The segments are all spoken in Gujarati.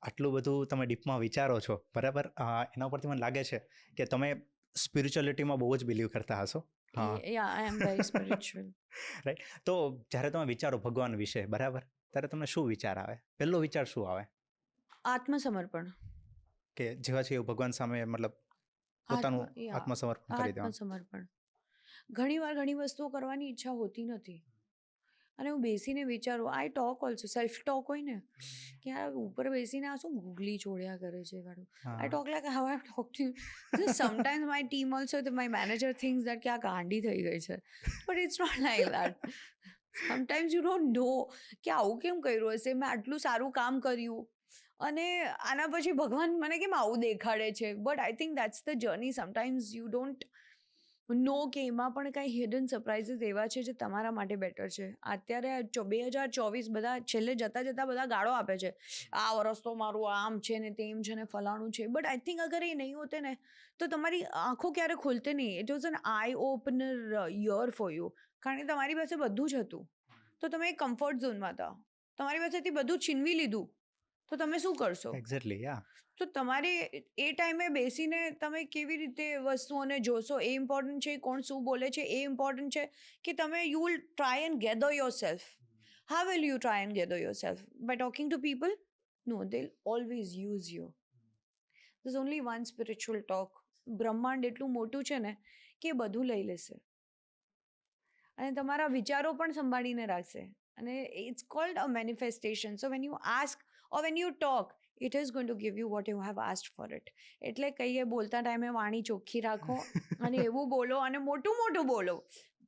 આટલું બધું તમે ડીપમાં વિચારો છો, બરાબર, એના ઉપરથી મને લાગે છે કે તમે સ્પિરિચ્યુઅલિટીમાં બહુ જ બિલીવ કરતા હશો. Yeah, I am very spiritual. Right. તો જ્યારે તમે વિચારો ભગવાન વિશે, બરાબર, ત્યારે તમને શું વિચાર આવે? પહેલો વિચાર શું આવે? આત્મસમર્પણ. કે જેવા છે એવું ભગવાન સામે મતલબ પોતાનું આત્મસમર્પણ કરી દેવાનું. આત્મસમર્પણ. ઘણી વસ્તુઓ કરવાની ઈચ્છા હોતી નથી અને હું બેસીને વિચારું, I talk also, self talk હોય ને કે યાર ઉપર બેસીને આ શું ગુગલી ચોડ્યા કરે છે વાળું. I talk like how I talk to you. Sometimes my team also, my manager thinks that કે આ ગાંડી થઈ ગઈ છે, but it's not like that. Sometimes you don't know કે આવું કેમ કર્યું હશે, મેં આટલું સારું કામ કર્યું અને આના પછી ભગવાન મને કેમ આવું દેખાડે છે. But I think that's the journey. Sometimes you don't know કે એમાં પણ કાંઈ હિડન સરપ્રાઇઝીસ એવા છે જે તમારા માટે બેટર છે. અત્યારે 2024 બધા છેલ્લે જતાં બધા ગાળો આપે છે, આ વરસ તો મારું આમ છે ને તેમ છે ને ફલાણું છે. બટ આઈ થિંક અગર એ નહીં હોતે ને તો તમારી આંખો ક્યારે ખુલતે નહીં. It was an eye opener year for you. કારણ કે તમારી પાસે બધું જ હતું તો તમે એક કમ્ફર્ટ ઝોનમાં હતા, તમારી પાસેથી બધું છીનવી લીધું તો તમે શું કરશો? એક્ઝેક્ટલી, યા. તો તમારે એ ટાઈમે બેસીને તમે કેવી રીતે વસ્તુઓને જોશો એ ઇમ્પોર્ટન્ટ છે, કોણ શું બોલે છે એ ઇમ્પોર્ટન્ટ છે, કે તમે you will try and gather yourself. How will you try and gather yourself? By talking to people? No, they will always use you. There is only one spiritual talk. બ્રહ્માંડ એટલું મોટું છે ને કે એ બધું લઈ લેશે અને તમારા વિચારો પણ સંભાળીને રાખશે. અને it's called a manifestation. So when you ask or when you talk, it is going to give you what you have asked for it. એટલે કહીએ બોલતા ટાઈમે વાણી ચોખ્ખી રાખો અને એવું બોલો અને મોટું બોલો.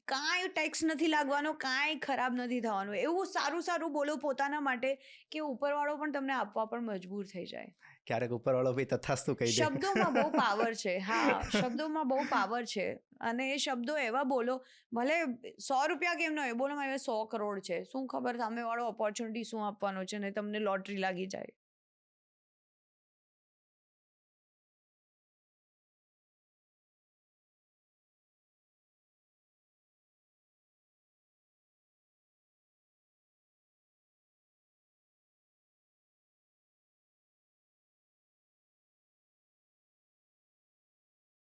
કાંઈ ટેક્સ નથી લાગવાનો, કાંઈ ખરાબ નથી થવાનું. એવું સારું બોલો પોતાના માટે કે ઉપરવાળો પણ તમને આપવા પણ મજબૂર થઈ જાય. ક્યારેક ઉપરવાળો બી તથાસ્તુ કહી દે. શબ્દોમાં બહુ પાવર છે. હા, શબ્દોમાં બહુ પાવર છે અને એ શબ્દો એવા બોલો, ભલે 100 રૂપિયા કેમ ન હોય, બોલો મારે 100 કરોડ છે, શું ખબર સામેવાળો ઓપોર્ચ્યુનિટી શું આપવાનો છે ને તમને લોટરી લાગી જાય.